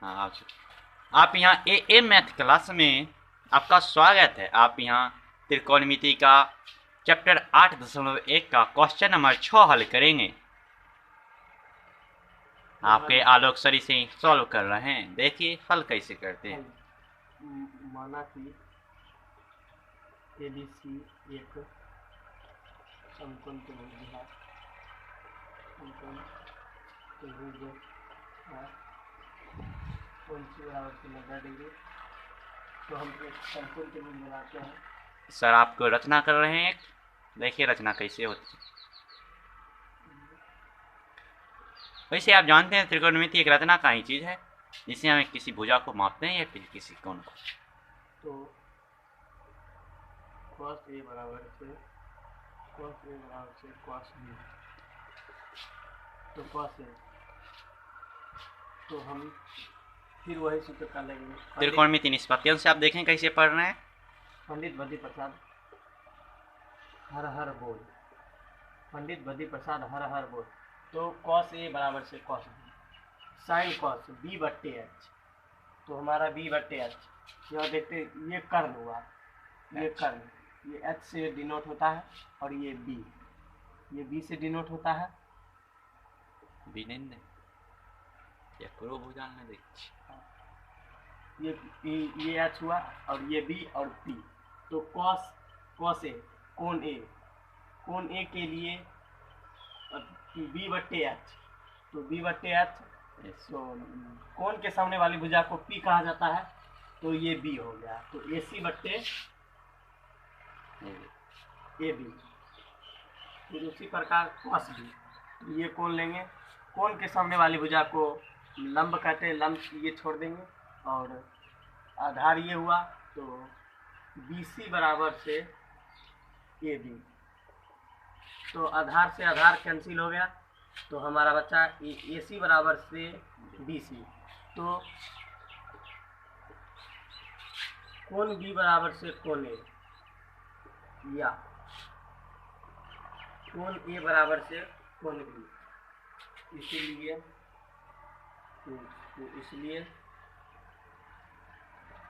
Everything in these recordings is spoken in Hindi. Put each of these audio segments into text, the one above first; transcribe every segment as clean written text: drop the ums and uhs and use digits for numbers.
हाँ आप यहाँ ए मैथ क्लास में आपका स्वागत है। आप यहाँ त्रिकोणमिति का चैप्टर 8.1 का क्वेश्चन नंबर 6 हल करेंगे। आपके आलोक सर इसे सॉल्व कर रहे हैं। देखिए हल कैसे करते हैं। माना कि ABC एक समकोण त्रिभुज है। समकोण त्रिभुज है कोण सी बराबर से 90 डिग्री। तो हम एक समकोण त्रिभुज बनाते हैं। सर आपको रचना कर रहे हैं। देखिए रचना कैसे होती है। वैसे आप जानते हैं त्रिकोणमिति एक रचना का ही चीज है जिससे हमें किसी भुजा को मापते हैं या फिर किसी कोण को। तो cos A बराबर से cos B। तो cos A तो हम फिर वही सूत्र कर लेंगे। त्रिकोणमिति निष्पत्तियों से आप देखें कैसे पढ़ रहे हैं। पंडित बद्री प्रसाद हर हर बोल। पंडित बद्री प्रसाद हर हर बोल। तो cos A बराबर से cos B sin cos B बट्टे H। तो हमारा B बट्टे H यह देखते ये कर्ण हुआ, ये कर्ण, ये H से डिनोट होता है और ये B से डिनोट होता है। ये H हुआ और ये B और P। तो cos A कोण A के लिए B बट्टे H। तो B बट्टे H तो कोण के सामने वाली भुजा को P कहा जाता है। तो ये B हो गया। तो AC बट्टे AB। फिर उसी प्रकार cos B। तो ये कोण लेंगे, कोण के सामने वाली भुजा को लंब कहते हैं, लंब ये छोड़ देंगे और आधार ये हुआ। तो BC बराबर से AB। तो आधार से आधार कैंसिल हो गया। तो हमारा बच्चा AC बराबर से BC। तो कोण B बराबर से कोण A या कोण A बराबर से कोण B। इसलिए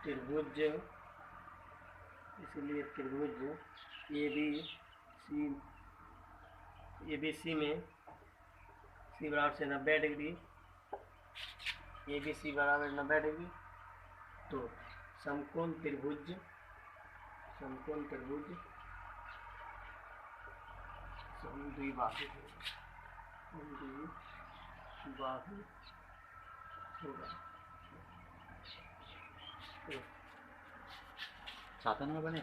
त्रिभुज ABC में C बराबर से 90 डिग्री, ABC बराबर 90 डिग्री। तो समकोण त्रिभुज समद्विबाहु होगा। सातन में बने।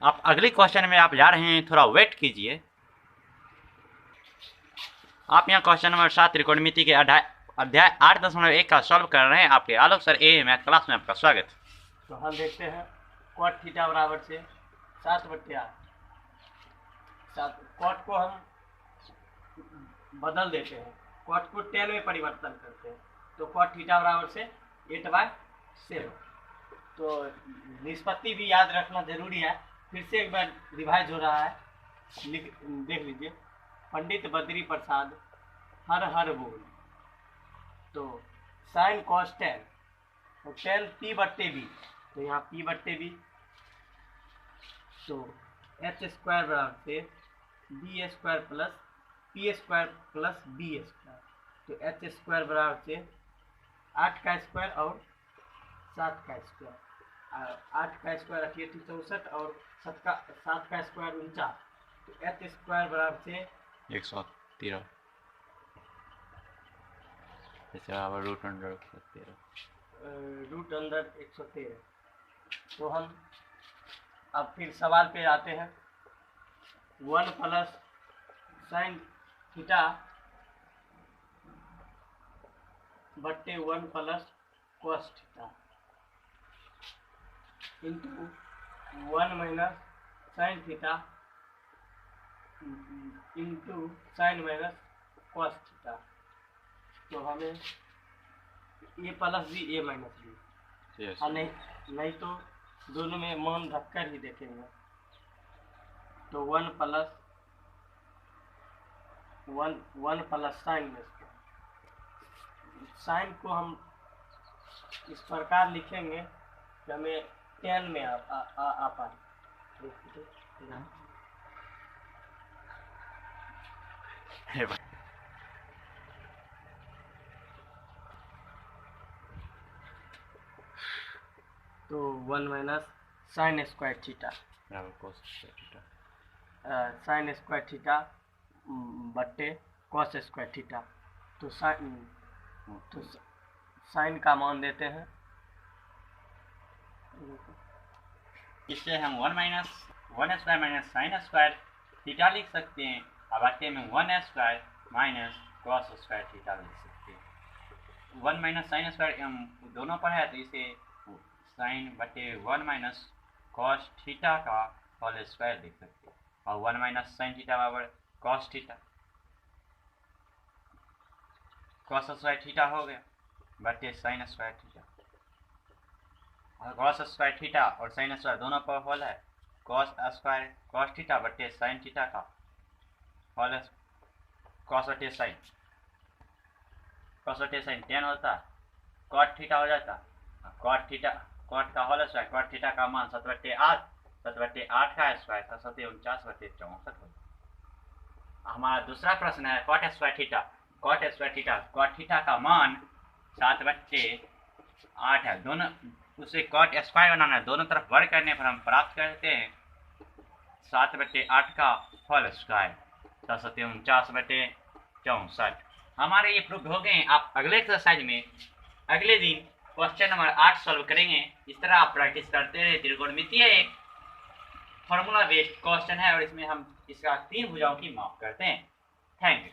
आप अगले क्वेश्चन में आप जा रहे हैं, थोड़ा वेट कीजिए। आप यहाँ क्वेश्चन नंबर 7 त्रिकोणमिति के अध्याय 8.1 का सॉल्व कर रहे हैं। आपके आलोक सर ए मैथ क्लास में आपका स्वागत। तो हम देखते हैं cot थीटा बराबर से 7/8। cot को हम बदल देते हैं, cot को tan में परिवर्तन करते हैं। तो cot थीटा बराबर से 8/7। तो निष्पत्ति भी याद रखना जरूरी है। फिर से एक बार रिवाइज हो रहा है, देख लीजिए। पंडित बद्री प्रसाद हर हर बोल। तो sin cos tan, तो tan P बट्टे B। तो यहाँ P बट्टे B। तो H स्क्वायर बराबर से B square plus P square plus B square. तो H स्क्वायर बराबर से 8 का स्क्वायर और 7 का स्क्वायर। 8 का स्क्वायर 8864 और 7 का स्क्वायर 49। तो H स्क्वायर बराबर से 113 रूट अंडर 113। तो हम अब फिर सवाल पे आते हैं। 1 प्लस साइन थीटा बट्टे 1 plus cos theta into 1 minus sine theta into sine minus cos theta. तो हमें ए प्लस बी ए माइनस बी, और नहीं तो दोनों में मान रखकर ही देखेंगे। तो 1 प्लस साइन में साइन को हम इस प्रकार लिखेंगे कि हमें 10 में आ पाए। तो 1 minus sine square theta sine square theta बट्टे कॉस स्क्वायर थीटा। तो साइन का मान देते हैं, इससे हम 1 square minus sine square theta लिख सकते हैं और बट्टे में 1 square minus cos square theta लिख सकते हैं। 1 माइनस साइन स्क्वायर हम दोनों पर है तो इसे साइन बटे 1 माइनस कॉस थीटा का होल स्क्वायर लिख सकते हैं और 1 माइनस साइन थीटा बराबर cos theta, cos square theta हो गया बटे साइन स्क्वायर थीटा। और कॉस स्क्वायर थीटा और साइन स्क्वायर दोनों पर होल है, कॉस स्क्वायर कॉस थीटा बटे साइन थीटा का होल, कॉस बटे साइन 10 होता, कॉट थीटा हो जाता, कॉट का होल स्क्वायर कॉट थीटा का मान 7/8 7/8 का स्क्वायर 749/64 होता। हमारा दूसरा प्रश्न है कॉट स्क्वायर थीटा का मान 7/8 है। दोनों उसे कॉट स्क्वायर बनाना है, दोनों तरफ वर्ग करने पर हम प्राप्त करते हैं 7/8 का होल स्क्वायर 749/64। हमारे ये प्रूफ हो गए। आप अगले एक्सरसाइज में अगले दिन क्वेश्चन नंबर 8 सॉल्व करेंगे। इस तरह आप प्रैक्टिस करते रहे। त्रिकोणमितीय एक फॉर्मूला बेस्ड क्वेश्चन है और इसमें हम इसका 3 भुजाओं की माप करते हैं। Thank you.